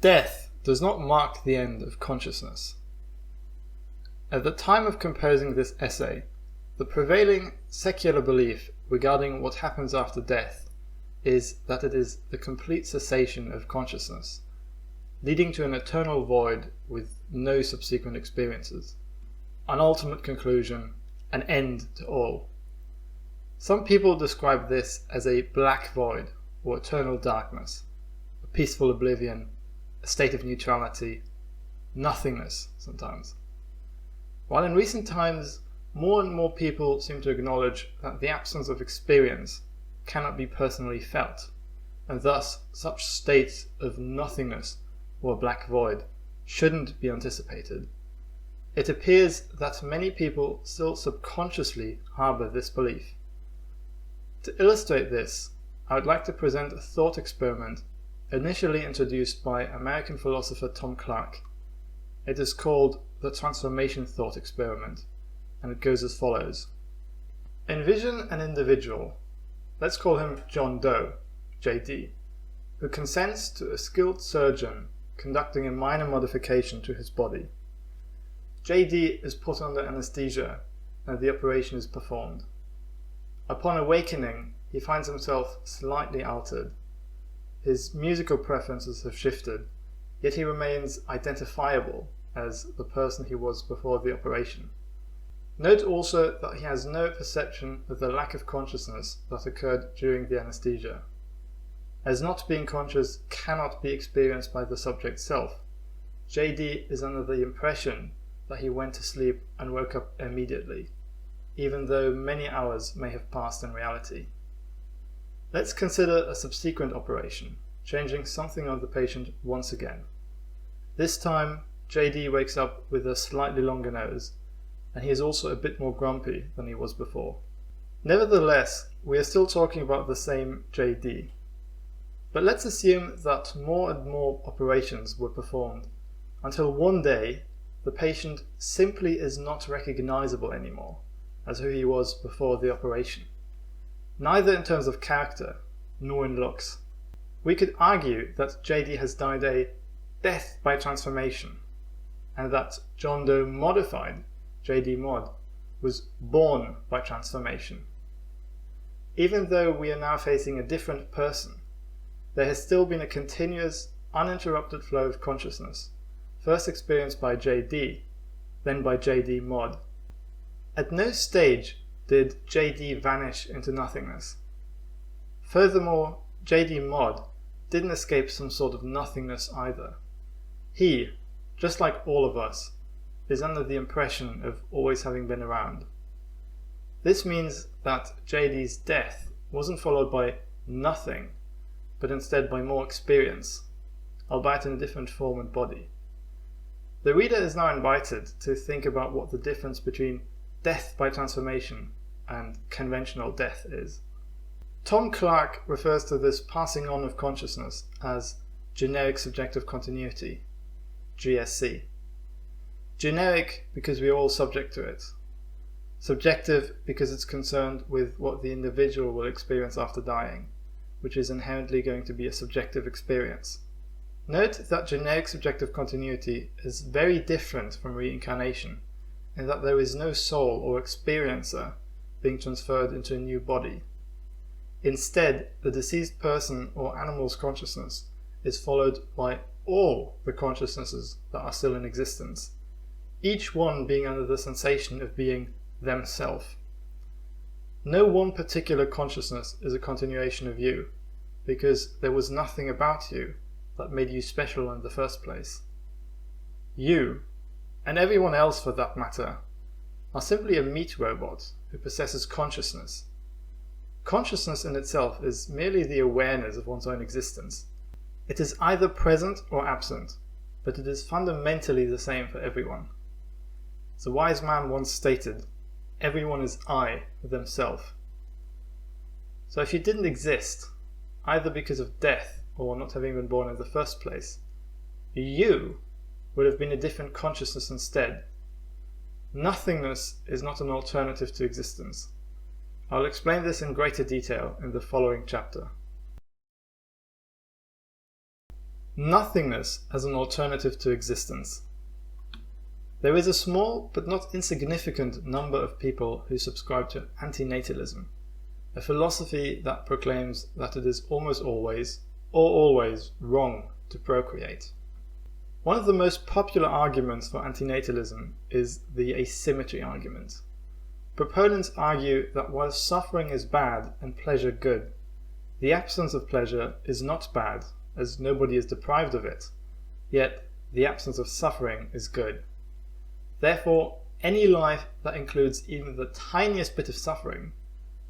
Death does not mark the end of consciousness. At the time of composing this essay, the prevailing secular belief regarding what happens after death is that it is the complete cessation of consciousness, leading to an eternal void with no subsequent experiences, an ultimate conclusion, an end to all. Some people describe this as a black void or eternal darkness, a peaceful oblivion, a state of neutrality, nothingness sometimes. While in recent times more and more people seem to acknowledge that the absence of experience cannot be personally felt, and thus such states of nothingness or black void shouldn't be anticipated, it appears that many people still subconsciously harbour this belief. To illustrate this, I would like to present a thought experiment initially introduced by American philosopher Tom Clark. It is called the transformation thought experiment, and it goes as follows. Envision an individual, let's call him John Doe, JD, who consents to a skilled surgeon conducting a minor modification to his body. JD is put under anesthesia and the operation is performed. Upon awakening, he finds himself slightly altered. His musical preferences have shifted, yet he remains identifiable as the person he was before the operation. Note also that he has no perception of the lack of consciousness that occurred during the anesthesia, as not being conscious cannot be experienced by the subject self. JD is under the impression that he went to sleep and woke up immediately, even though many hours may have passed in reality. Let's consider a subsequent operation, changing something of the patient once again. This time, JD wakes up with a slightly longer nose, and he is also a bit more grumpy than he was before. Nevertheless, we are still talking about the same JD. But let's assume that more and more operations were performed, until one day the patient simply is not recognizable anymore as who he was before the operation, neither in terms of character nor in looks. We could argue that JD has died a death by transformation, and that John Doe modified JD Mod was born by transformation. Even though we are now facing a different person, there has still been a continuous, uninterrupted flow of consciousness, first experienced by JD, then by JD Mod. At no stage did JD vanish into nothingness. Furthermore, JD Mod didn't escape some sort of nothingness either. He, just like all of us, is under the impression of always having been around. This means that JD's death wasn't followed by nothing, but instead by more experience, albeit in a different form and body. The reader is now invited to think about what the difference between death by transformation and conventional death is. Tom Clark refers to this passing on of consciousness as generic subjective continuity, GSC. Generic because we are all subject to it. Subjective because it's concerned with what the individual will experience after dying, which is inherently going to be a subjective experience. Note that generic subjective continuity is very different from reincarnation, in that there is no soul or experiencer being transferred into a new body. Instead, the deceased person or animal's consciousness is followed by all the consciousnesses that are still in existence, each one being under the sensation of being themself. No one particular consciousness is a continuation of you, because there was nothing about you that made you special in the first place. You, and everyone else for that matter, are simply a meat robot who possesses consciousness. Consciousness in itself is merely the awareness of one's own existence. It is either present or absent, but it is fundamentally the same for everyone. The wise man once stated, "Everyone is I themselves." So if you didn't exist, either because of death or not having been born in the first place, you would have been a different consciousness instead. Nothingness is not an alternative to existence. I'll explain this in greater detail in the following chapter. Nothingness as an alternative to existence. There is a small but not insignificant number of people who subscribe to antinatalism, a philosophy that proclaims that it is almost always, or always, wrong to procreate. One of the most popular arguments for antinatalism is the asymmetry argument. Proponents argue that while suffering is bad and pleasure good, the absence of pleasure is not bad, as nobody is deprived of it, yet the absence of suffering is good. Therefore, any life that includes even the tiniest bit of suffering,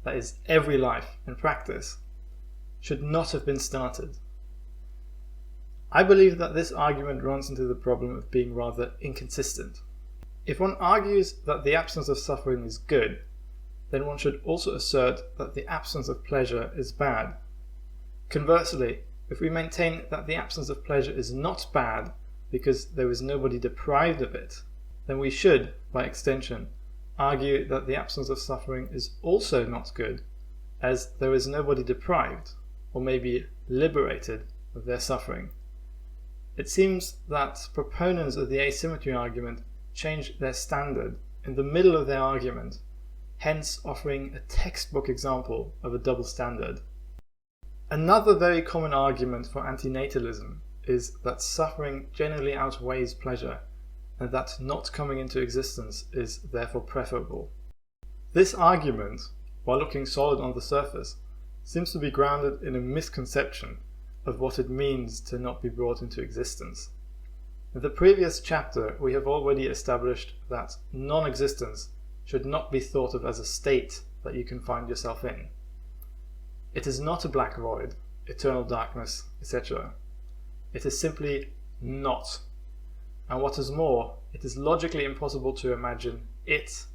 that is, every life in practice, should not have been started. I believe that this argument runs into the problem of being rather inconsistent. If one argues that the absence of suffering is good, then one should also assert that the absence of pleasure is bad. Conversely, if we maintain that the absence of pleasure is not bad because there is nobody deprived of it, then we should, by extension, argue that the absence of suffering is also not good, as there is nobody deprived, or maybe liberated, of their suffering. It seems that proponents of the asymmetry argument change their standard in the middle of their argument, hence offering a textbook example of a double standard. Another very common argument for antinatalism is that suffering generally outweighs pleasure, and that not coming into existence is therefore preferable. This argument, while looking solid on the surface, seems to be grounded in a misconception of what it means to not be brought into existence. In the previous chapter, we have already established that non-existence should not be thought of as a state that you can find yourself in. It is not a black void, eternal darkness, etc. It is simply not. And what is more, it is logically impossible to imagine it.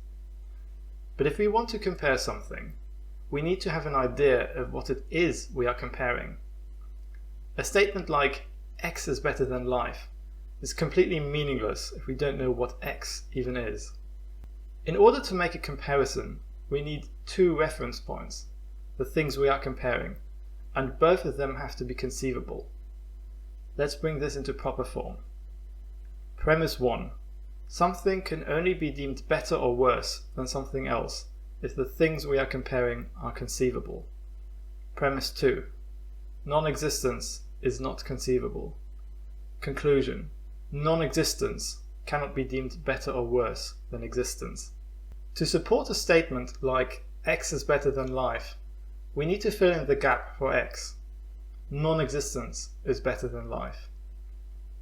But if we want to compare something, we need to have an idea of what it is we are comparing. A statement like X is better than life is completely meaningless if we don't know what X even is. In order to make a comparison, we need two reference points, the things we are comparing, and both of them have to be conceivable. Let's bring this into proper form. Premise 1. Something can only be deemed better or worse than something else if the things we are comparing are conceivable. Premise 2. Non-existence is not conceivable. Conclusion. Non-existence cannot be deemed better or worse than existence. To support a statement like X is better than life, we need to fill in the gap for X. Non-existence is better than life.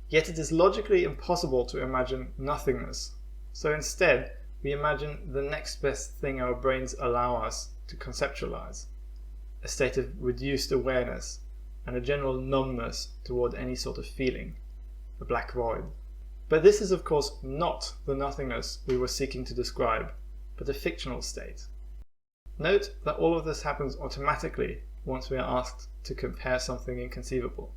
Yet it is logically impossible to imagine nothingness, so instead we imagine the next best thing our brains allow us to conceptualize, a state of reduced awareness and a general numbness toward any sort of feeling, a black void. But this is of course not the nothingness we were seeking to describe, but a fictional state. Note that all of this happens automatically once we are asked to compare something inconceivable.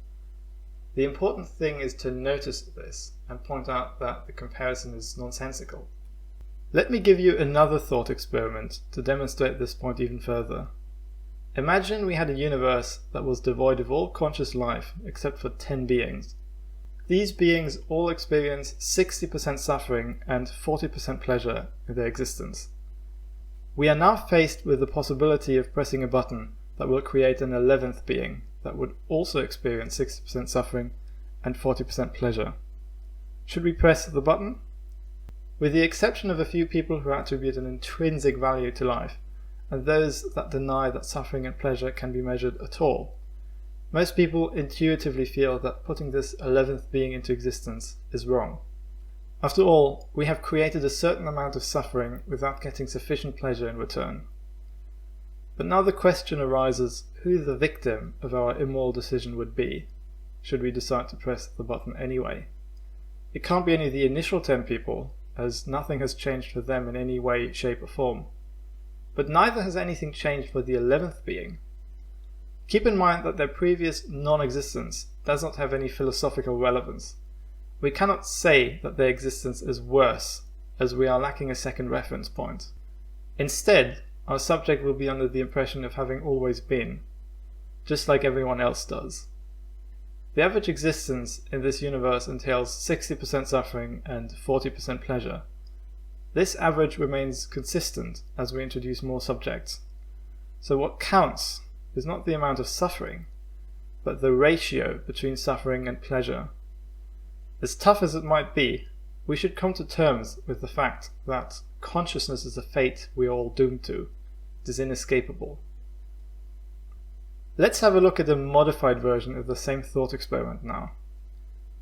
The important thing is to notice this and point out that the comparison is nonsensical. Let me give you another thought experiment to demonstrate this point even further. Imagine we had a universe that was devoid of all conscious life except for 10 beings. These beings all experience 60% suffering and 40% pleasure in their existence. We are now faced with the possibility of pressing a button that will create an 11th being that would also experience 60% suffering and 40% pleasure. Should we press the button? With the exception of a few people who attribute an intrinsic value to life, and those that deny that suffering and pleasure can be measured at all, most people intuitively feel that putting this 11th being into existence is wrong. After all, we have created a certain amount of suffering without getting sufficient pleasure in return. But now the question arises who the victim of our immoral decision would be, should we decide to press the button anyway. It can't be any of the initial 10 people, as nothing has changed for them in any way, shape or form. But neither has anything changed for the 11th being. Keep in mind that their previous non-existence does not have any philosophical relevance. We cannot say that their existence is worse, as we are lacking a second reference point. Instead, our subject will be under the impression of having always been, just like everyone else does. The average existence in this universe entails 60% suffering and 40% pleasure. This average remains consistent as we introduce more subjects. So what counts is not the amount of suffering, but the ratio between suffering and pleasure. As tough as it might be, we should come to terms with the fact that consciousness is a fate we are all doomed to. It is inescapable. Let's have a look at a modified version of the same thought experiment now.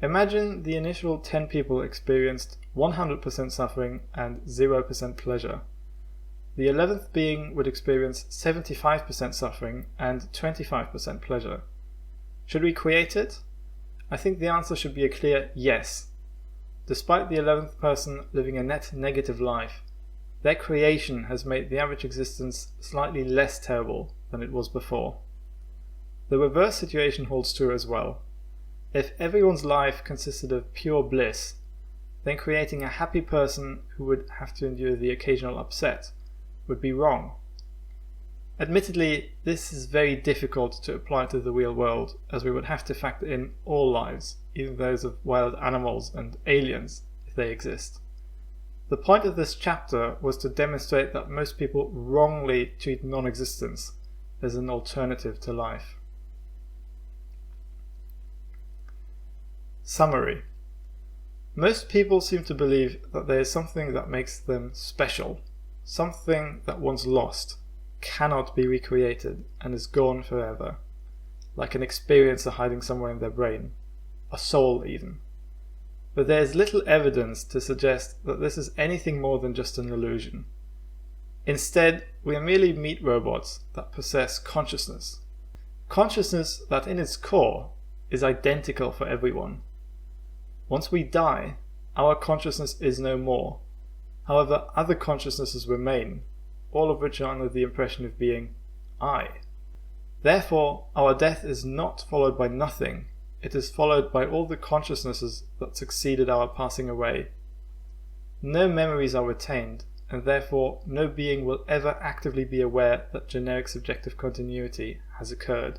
Imagine the initial 10 people experienced 100% suffering and 0% pleasure. The 11th being would experience 75% suffering and 25% pleasure. Should we create it? I think the answer should be a clear yes. Despite the 11th person living a net negative life, their creation has made the average existence slightly less terrible than it was before. The reverse situation holds true as well. If everyone's life consisted of pure bliss, then creating a happy person who would have to endure the occasional upset would be wrong. Admittedly, this is very difficult to apply to the real world, as we would have to factor in all lives, even those of wild animals and aliens, if they exist. The point of this chapter was to demonstrate that most people wrongly treat non-existence as an alternative to life. Summary. Most people seem to believe that there is something that makes them special, something that once lost cannot be recreated and is gone forever, like an experiencer hiding somewhere in their brain, a soul even. But there is little evidence to suggest that this is anything more than just an illusion. Instead, we are merely meat robots that possess consciousness. Consciousness that in its core is identical for everyone. Once we die, our consciousness is no more. However, other consciousnesses remain, all of which are under the impression of being I. Therefore, our death is not followed by nothing, it is followed by all the consciousnesses that succeeded our passing away. No memories are retained, and therefore no being will ever actively be aware that generic subjective continuity has occurred.